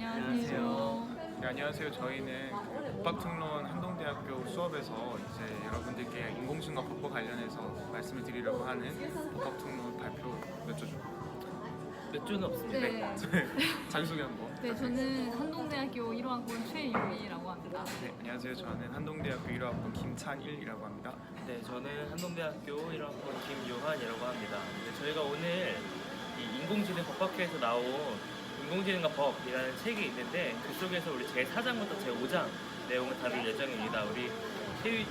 안녕하세요. 네, 안녕하세요. 저희는 법학특론 한동대학교 수업에서 이제 여러분들께 인공지능과 법과 관련해서 말씀을 드리려고 하는 법학특론 발표 몇 조죠? 몇 조는 없습니다. 네. 자기소개 한번. 네, 저는 한동대학교 1호학번 최유미라고 합니다. 네, 안녕하세요. 저는 한동대학교 1호학번 김찬일이라고 합니다. 네, 저는 한동대학교 1학번 김요한이라고 합니다. 네, 저희가 오늘 이 인공지능 법학회에서 나온 인공지능과 법이라는 책이 있는데 그 속에서 우리 제4장부터 제5장 내용을 다룰 예정입니다. 우리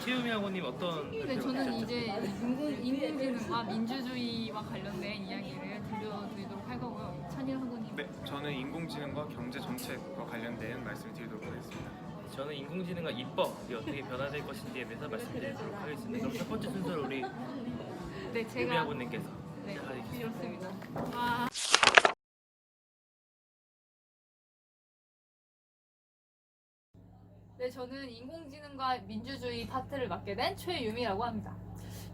최유미 학원님 어떤 네, 저는 이제 인공지능과 민주주의와 관련된 이야기를 들려드리도록 할 거고요. 찬일 학원님. 네, 저는 인공지능과 경제정책과 관련된 말씀을 드리도록 하겠습니다. 저는 인공지능과 입법이 어떻게 변화될 것인지에 대해서 말씀드리도록 하겠습니다. 그럼 첫 번째 순서를 우리 네, 유미 제가 학원님께서 네, 시작하겠습니다. 이렇습니다. 네, 저는 인공지능과 민주주의 파트를 맡게 된 최유미라고 합니다.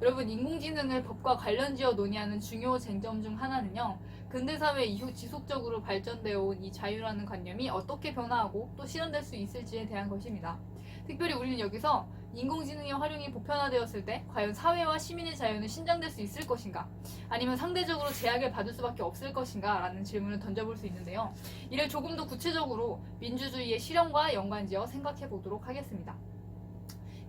여러분, 인공지능을 법과 관련지어 논의하는 중요 쟁점 중 하나는요, 근대사회 이후 지속적으로 발전되어 온 이 자유라는 관념이 어떻게 변화하고 또 실현될 수 있을지에 대한 것입니다. 특별히 우리는 여기서 인공지능의 활용이 보편화되었을 때 과연 사회와 시민의 자유는 신장될 수 있을 것인가, 아니면 상대적으로 제약을 받을 수밖에 없을 것인가 라는 질문을 던져볼 수 있는데요. 이를 조금 더 구체적으로 민주주의의 실현과 연관지어 생각해 보도록 하겠습니다.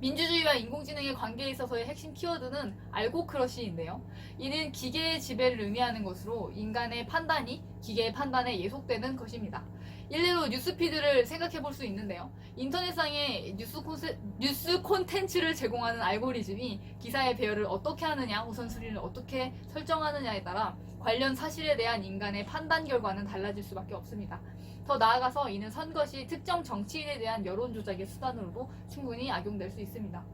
민주주의와 인공지능의 관계에 있어서의 핵심 키워드는 알고크러시인데요. 이는 기계의 지배를 의미하는 것으로 인간의 판단이 기계의 판단에 예속되는 것입니다. 일례로 뉴스피드를 생각해 볼 수 있는데요. 인터넷상에 뉴스 콘텐츠를 제공하는 알고리즘이 기사의 배열을 어떻게 하느냐, 우선순위를 어떻게 설정하느냐에 따라 관련 사실에 대한 인간의 판단 결과는 달라질 수밖에 없습니다. 더 나아가서 이는 선거 시 특정 정치인에 대한 여론 조작의 수단으로도 충분히 악용될 수 있습니다.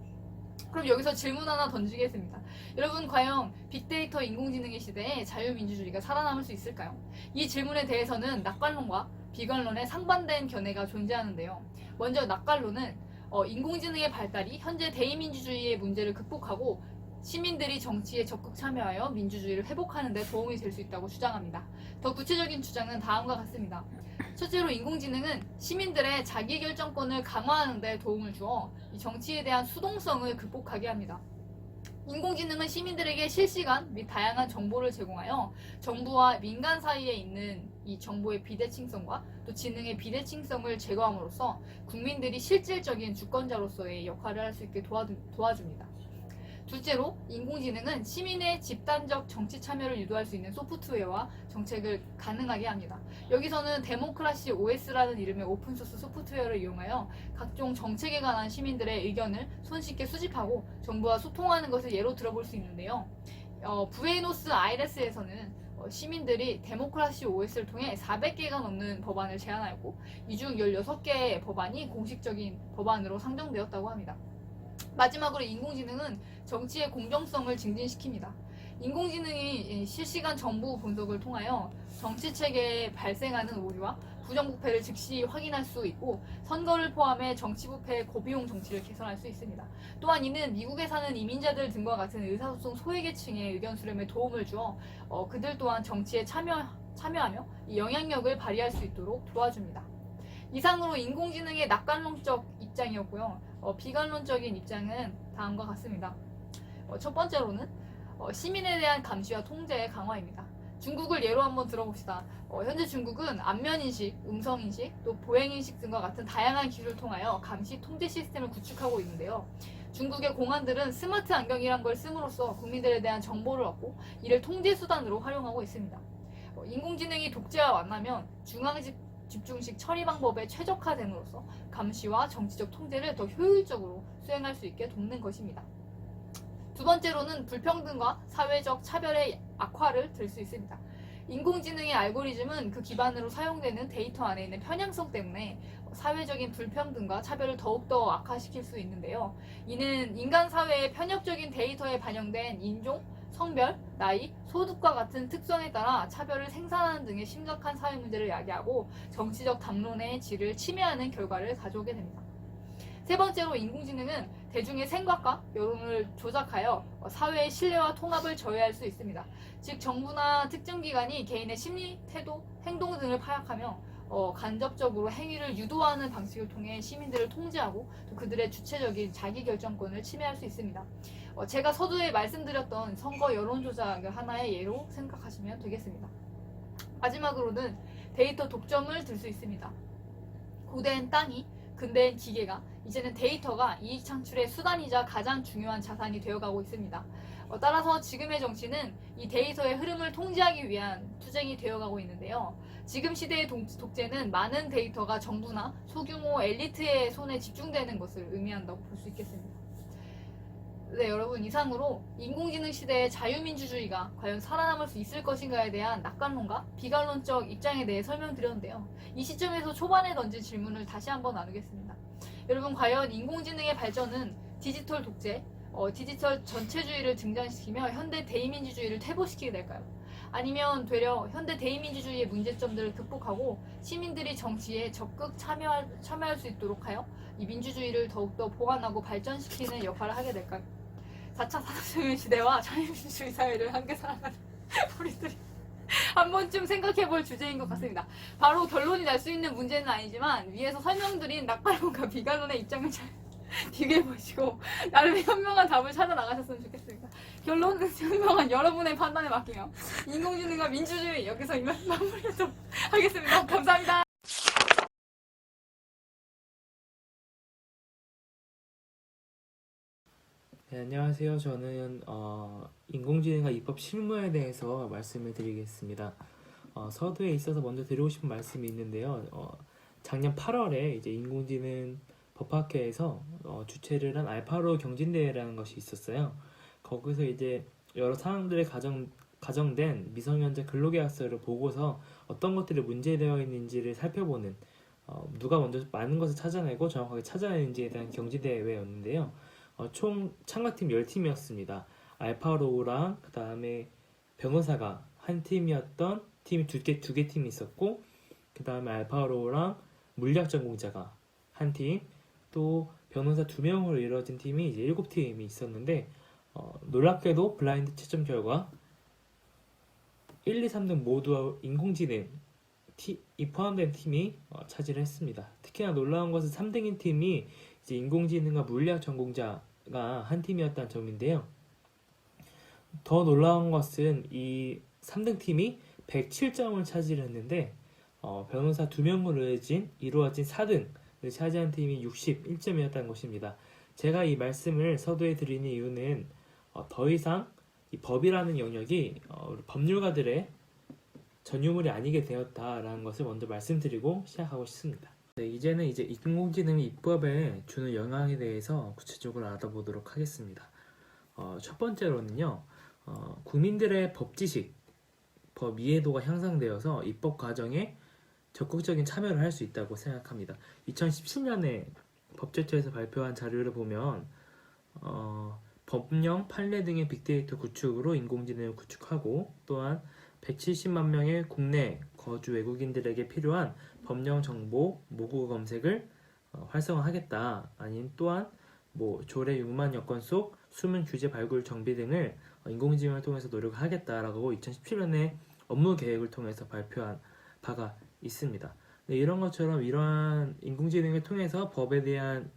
그럼 여기서 질문 하나 던지겠습니다. 여러분, 과연 빅데이터 인공지능의 시대에 자유민주주의가 살아남을 수 있을까요? 이 질문에 대해서는 낙관론과 비관론의 상반된 견해가 존재하는데요. 먼저 낙관론은 인공지능의 발달이 현재 대의민주주의의 문제를 극복하고 시민들이 정치에 적극 참여하여 민주주의를 회복하는 데 도움이 될 수 있다고 주장합니다. 더 구체적인 주장은 다음과 같습니다. 첫째로 인공지능은 시민들의 자기결정권을 강화하는 데 도움을 주어 이 정치에 대한 수동성을 극복하게 합니다. 인공지능은 시민들에게 실시간 및 다양한 정보를 제공하여 정부와 민간 사이에 있는 이 정보의 비대칭성과 또 지능의 비대칭성을 제거함으로써 국민들이 실질적인 주권자로서의 역할을 할 수 있게 도와줍니다. 둘째로 인공지능은 시민의 집단적 정치 참여를 유도할 수 있는 소프트웨어와 정책을 가능하게 합니다. 여기서는 데모크라시 OS라는 이름의 오픈소스 소프트웨어를 이용하여 각종 정책에 관한 시민들의 의견을 손쉽게 수집하고 정부와 소통하는 것을 예로 들어볼 수 있는데요. 부에노스 아이레스에서는 시민들이 데모크라시 OS를 통해 400개가 넘는 법안을 제안하였고 이 중 16개의 법안이 공식적인 법안으로 상정되었다고 합니다. 마지막으로 인공지능은 정치의 공정성을 증진시킵니다. 인공지능이 실시간 정보 분석을 통하여 정치체계에 발생하는 오류와 부정부패를 즉시 확인할 수 있고 선거를 포함해 정치부패의 고비용 정치를 개선할 수 있습니다. 또한 이는 미국에 사는 이민자들 등과 같은 의사소통 소외계층의 의견 수렴에 도움을 주어 그들 또한 정치에 참여하며 이 영향력을 발휘할 수 있도록 도와줍니다. 이상으로 인공지능의 낙관론적 입장이었고요. 비관론적인 입장은 다음과 같습니다. 첫 번째로는 시민에 대한 감시와 통제의 강화입니다. 중국을 예로 한번 들어봅시다. 현재 중국은 안면인식, 음성인식, 또 보행인식 등과 같은 다양한 기술을 통하여 감시 통제 시스템을 구축하고 있는데요. 중국의 공안들은 스마트 안경이란 걸 씀으로써 국민들에 대한 정보를 얻고 이를 통제 수단으로 활용하고 있습니다. 인공지능이 독재와 만나면 집중식 처리 방법에 최적화됨으로써 감시와 정치적 통제를 더 효율적으로 수행할 수 있게 돕는 것입니다. 두 번째로는 불평등과 사회적 차별의 악화를 들 수 있습니다. 인공지능의 알고리즘은 그 기반으로 사용되는 데이터 안에 있는 편향성 때문에 사회적인 불평등과 차별을 더욱더 악화시킬 수 있는데요. 이는 인간 사회의 편협적인 데이터에 반영된 인종, 성별, 나이, 소득과 같은 특성에 따라 차별을 생산하는 등의 심각한 사회 문제를 야기하고 정치적 담론의 질을 침해하는 결과를 가져오게 됩니다. 세 번째로 인공지능은 대중의 생각과 여론을 조작하여 사회의 신뢰와 통합을 저해할 수 있습니다. 즉 정부나 특정 기관이 개인의 심리, 태도, 행동 등을 파악하며 간접적으로 행위를 유도하는 방식을 통해 시민들을 통제하고 또 그들의 주체적인 자기결정권을 침해할 수 있습니다. 제가 서두에 말씀드렸던 선거 여론조작을 하나의 예로 생각하시면 되겠습니다. 마지막으로는 데이터 독점을 들 수 있습니다. 고대엔 땅이, 근대엔 기계가, 이제는 데이터가 이익 창출의 수단이자 가장 중요한 자산이 되어가고 있습니다. 따라서 지금의 정치는 이 데이터의 흐름을 통제하기 위한 투쟁이 되어가고 있는데요. 지금 시대의 독재는 많은 데이터가 정부나 소규모 엘리트의 손에 집중되는 것을 의미한다고 볼 수 있겠습니다. 네, 여러분, 이상으로 인공지능 시대의 자유민주주의가 과연 살아남을 수 있을 것인가에 대한 낙관론과 비관론적 입장에 대해 설명드렸는데요. 이 시점에서 초반에 던진 질문을 다시 한번 나누겠습니다. 여러분, 과연 인공지능의 발전은 디지털 독재, 디지털 전체주의를 등장시키며 현대 대의민주주의를 퇴보시키게 될까요? 아니면 되려 현대 대의민주주의의 문제점들을 극복하고 시민들이 정치에 적극 참여할 수 있도록 하여 이 민주주의를 더욱더 보완하고 발전시키는 역할을 하게 될까요? 4차 산업혁명 시대와 자유민주주의 사회를 함께 살아가는 우리들이 한 번쯤 생각해볼 주제인 것 같습니다. 바로 결론이 날 수 있는 문제는 아니지만 위에서 설명드린 낙관론과 비관론의 입장을 잘 비교해보시고 나름의 현명한 답을 찾아 나가셨으면 좋겠습니다. 결론은 현명한 여러분의 판단에 맡기며 인공지능과 민주주의 여기서 이만 마무리하도록 하겠습니다. 감사합니다. 네, 안녕하세요. 저는 인공지능과 입법 실무에 대해서 말씀을 드리겠습니다. 서두에 있어서 먼저 드리고 싶은 말씀이 있는데요. 작년 8월에 이제 인공지능 법학회에서 주최를 한 알파로 경진대회라는 것이 있었어요. 거기서 이제 여러 사람들의 가정된 미성년자 근로계약서를 보고서 어떤 것들이 문제되어 있는지를 살펴보는 누가 먼저 많은 것을 찾아내고 정확하게 찾아내는지에 대한 경진대회였는데요. 총 참가팀 10팀이었습니다. 알파로우랑 그 다음에 변호사가 한 팀이었던 팀이 두 개 팀이 있었고, 그 다음에 알파로우랑 물리학 전공자가 한 팀, 또 변호사 2명으로 이루어진 팀이 이제 7팀이 있었는데, 놀랍게도 블라인드 채점 결과 1, 2, 3등 모두 인공지능이 포함된 팀이 차지를 했습니다. 특히나 놀라운 것은 3등인 팀이 이제 인공지능과 물리학 전공자가 한 팀이었다는 점인데요. 더 놀라운 것은 이 3등 팀이 107점을 차지를 했는데 변호사 2명으로 이루어진 4등을 차지한 팀이 61점이었다는 것입니다. 제가 이 말씀을 서두에 드리는 이유는 더 이상 이 법이라는 영역이 법률가들의 전유물이 아니게 되었다라는 것을 먼저 말씀드리고 시작하고 싶습니다. 네, 이제는 이제 인공지능이 입법에 주는 영향에 대해서 구체적으로 알아보도록 하겠습니다. 첫 번째로는요, 국민들의 법지식, 법 이해도가 향상되어서 입법 과정에 적극적인 참여를 할 수 있다고 생각합니다. 2017년에 법제처에서 발표한 자료를 보면 법령, 판례 등의 빅데이터 구축으로 인공지능을 구축하고, 또한 170만 명의 국내 거주 외국인들에게 필요한 법령 정보 모국어 검색을 활성화하겠다. 아닌 또한 조례 6만 여건 속 숨은 규제 발굴 정비 등을 인공지능을 통해서 노력하겠다라고 2017년에 업무 계획을 통해서 발표한 바가 있습니다. 네, 이런 것처럼 이러한 인공지능을 통해서 법에 대한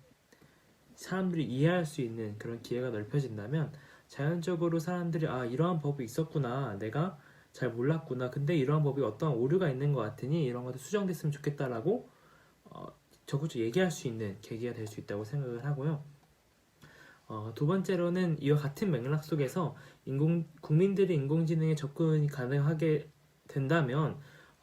사람들이 이해할 수 있는 그런 기회가 넓혀진다면 자연적으로 사람들이 이러한 법이 있었구나, 내가 잘 몰랐구나, 근데 이러한 법이 어떤 오류가 있는 것 같으니 이런 것도 수정됐으면 좋겠다라고 적극적으로 얘기할 수 있는 계기가 될 수 있다고 생각을 하고요. 두 번째로는 이와 같은 맥락 속에서 국민들이 인공지능에 접근이 가능하게 된다면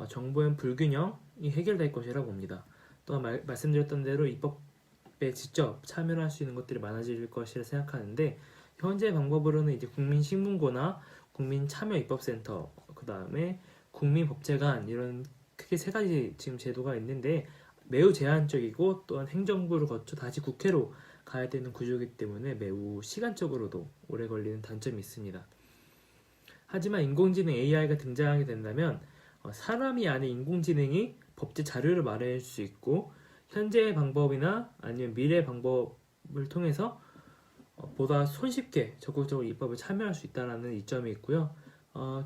정보의 불균형이 해결될 것이라고 봅니다. 또한 말씀드렸던 대로 입법에 직접 참여를 할 수 있는 것들이 많아질 것이라 생각하는데, 현재 방법으로는 이제 국민신문고나 국민참여입법센터, 그 다음에 국민법제관, 이런 크게 3가지 지금 제도가 있는데 매우 제한적이고 또한 행정부를 거쳐 다시 국회로 가야 되는 구조이기 때문에 매우 시간적으로도 오래 걸리는 단점이 있습니다. 하지만 인공지능 AI가 등장하게 된다면 사람이 아닌 인공지능이 법제 자료를 마련할 수 있고, 현재의 방법이나 아니면 미래의 방법을 통해서 보다 손쉽게 적극적으로 입법에 참여할 수 있다는 이점이 있고요.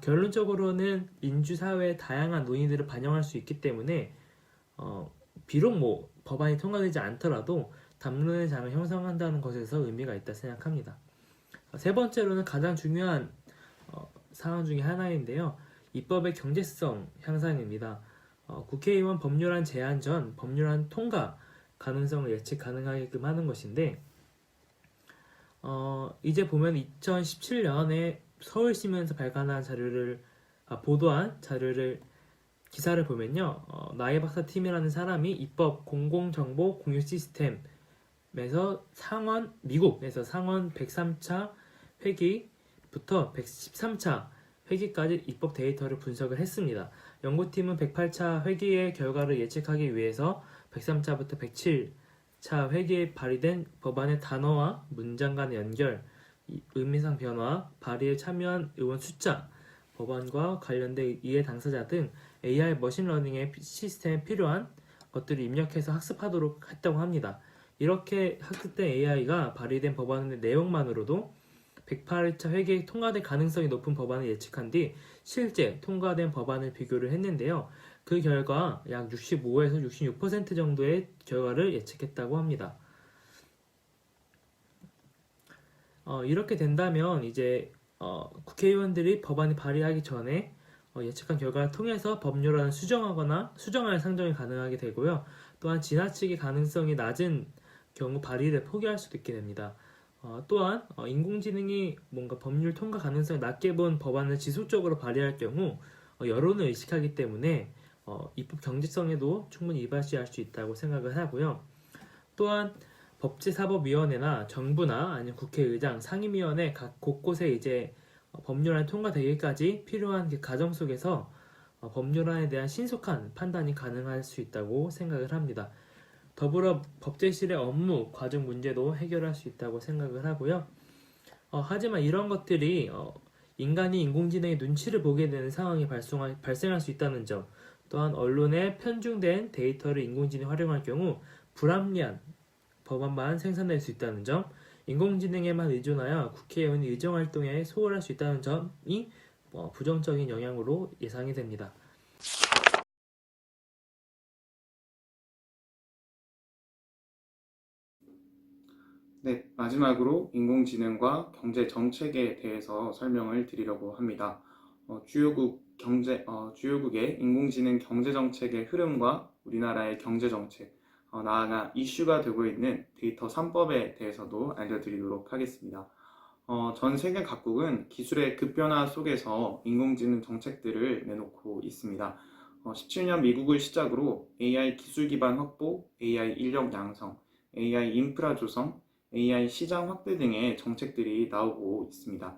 결론적으로는 민주사회의 다양한 논의들을 반영할 수 있기 때문에 비록 뭐 법안이 통과되지 않더라도 담론의 장을 형성한다는 것에서 의미가 있다 생각합니다. 세 번째로는 가장 중요한 사항 중에 하나인데요. 입법의 경제성 향상입니다. 국회의원 법률안 제안 전 법률안 통과 가능성을 예측 가능하게끔 하는 것인데 이제 보면 2017년에 서울시민에서 발간한 보도한 자료를 기사를 보면요. 나의 박사 팀이라는 사람이 입법 공공정보 공유 시스템에서 미국에서 상원 103차 회기부터 113차 회기까지 입법 데이터를 분석을 했습니다. 연구팀은 108차 회기의 결과를 예측하기 위해서 103차부터 107차 회기에 발의된 법안의 단어와 문장 간의 연결, 의미상 변화, 발의에 참여한 의원 숫자, 법안과 관련된 이해 당사자 등 AI 머신러닝의 시스템에 필요한 것들을 입력해서 학습하도록 했다고 합니다. 이렇게 학습된 AI가 발의된 법안의 내용만으로도 108차 회계에 통과될 가능성이 높은 법안을 예측한 뒤 실제 통과된 법안을 비교를 했는데요. 그 결과 약 65에서 66% 정도의 결과를 예측했다고 합니다. 이렇게 된다면 이제 국회의원들이 법안을 발의하기 전에 예측한 결과를 통해서 법률안을 수정할 상정이 가능하게 되고요. 또한 지나치게 가능성이 낮은 경우 발의를 포기할 수도 있게 됩니다. 또한 인공지능이 뭔가 법률 통과 가능성이 낮게 본 법안을 지속적으로 발의할 경우 여론을 의식하기 때문에 입법 경제성에도 충분히 이바지할 수 있다고 생각을 하고요. 또한 법제사법위원회나 정부나 아니면 국회의장, 상임위원회 각 곳곳에 이제 법률안이 통과되기까지 필요한 그 과정 속에서 법률안에 대한 신속한 판단이 가능할 수 있다고 생각을 합니다. 더불어 법제실의 업무, 과정 문제도 해결할 수 있다고 생각을 하고요. 하지만 이런 것들이 인간이 인공지능의 눈치를 보게 되는 상황이 발생할 수 있다는 점, 또한 언론에 편중된 데이터를 인공지능이 활용할 경우 불합리한 법안만 생산될 수 있다는 점, 인공지능에만 의존하여 국회의원이 의정활동에 소홀할 수 있다는 점이 부정적인 영향으로 예상이 됩니다. 네, 마지막으로 인공지능과 경제 정책에 대해서 설명을 드리려고 합니다. 주요국의 인공지능 경제 정책의 흐름과 우리나라의 경제 정책, 나아가 이슈가 되고 있는 데이터 3법에 대해서도 알려드리도록 하겠습니다. 전 세계 각국은 기술의 급변화 속에서 인공지능 정책들을 내놓고 있습니다. 17년 미국을 시작으로 AI 기술 기반 확보, AI 인력 양성, AI 인프라 조성, AI 시장 확대 등의 정책들이 나오고 있습니다.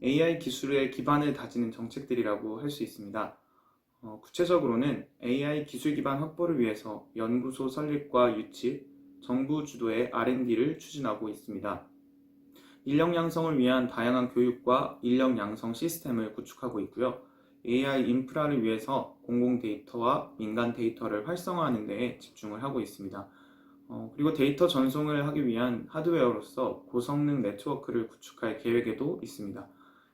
AI 기술의 기반을 다지는 정책들이라고 할 수 있습니다. 구체적으로는 AI 기술 기반 확보를 위해서 연구소 설립과 유치, 정부 주도의 R&D를 추진하고 있습니다. 인력 양성을 위한 다양한 교육과 인력 양성 시스템을 구축하고 있고요. AI 인프라를 위해서 공공 데이터와 민간 데이터를 활성화하는 데에 집중을 하고 있습니다. 그리고 데이터 전송을 하기 위한 하드웨어로서 고성능 네트워크를 구축할 계획에도 있습니다.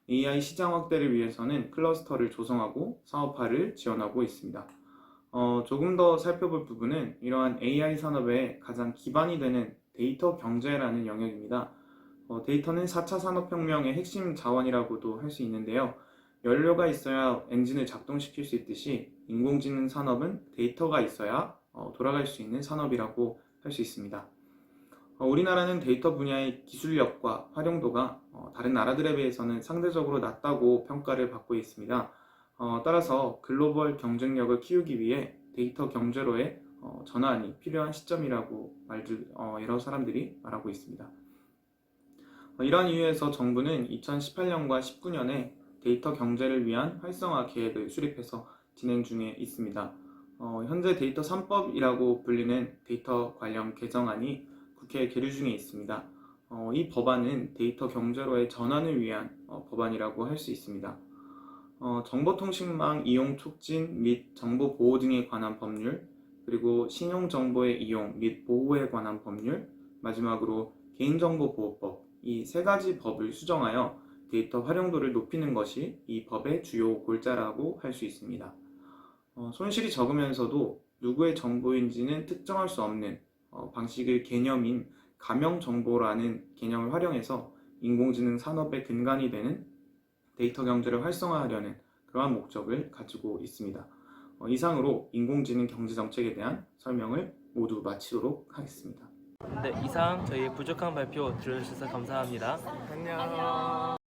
AI 시장 확대를 위해서는 클러스터를 조성하고 사업화를 지원하고 있습니다. 조금 더 살펴볼 부분은 이러한 AI 산업의 가장 기반이 되는 데이터 경제라는 영역입니다. 데이터는 4차 산업혁명의 핵심 자원이라고도 할 수 있는데요. 연료가 있어야 엔진을 작동시킬 수 있듯이 인공지능 산업은 데이터가 있어야 돌아갈 수 있는 산업이라고 할 수 있습니다. 우리나라는 데이터 분야의 기술력과 활용도가 다른 나라들에 비해서는 상대적으로 낮다고 평가를 받고 있습니다. 따라서 글로벌 경쟁력을 키우기 위해 데이터 경제로의 전환이 필요한 시점이라고 여러 사람들이 말하고 있습니다. 이러한 이유에서 정부는 2018년과 19년에 데이터 경제를 위한 활성화 계획을 수립해서 진행 중에 있습니다. 현재 데이터 3법이라고 불리는 데이터 관련 개정안이 국회에 계류 중에 있습니다. 이 법안은 데이터 경제로의 전환을 위한 법안이라고 할 수 있습니다. 정보통신망 이용 촉진 및 정보 보호 등에 관한 법률, 그리고 신용정보의 이용 및 보호에 관한 법률, 마지막으로 개인정보보호법, 이 세 가지 법을 수정하여 데이터 활용도를 높이는 것이 이 법의 주요 골자라고 할 수 있습니다. 손실이 적으면서도 누구의 정보인지는 특정할 수 없는 방식의 개념인 가명정보라는 개념을 활용해서 인공지능 산업의 근간이 되는 데이터 경제를 활성화하려는 그러한 목적을 가지고 있습니다. 이상으로 인공지능 경제정책에 대한 설명을 모두 마치도록 하겠습니다. 네, 이상 저희 부족한 발표 들어주셔서 감사합니다. 안녕.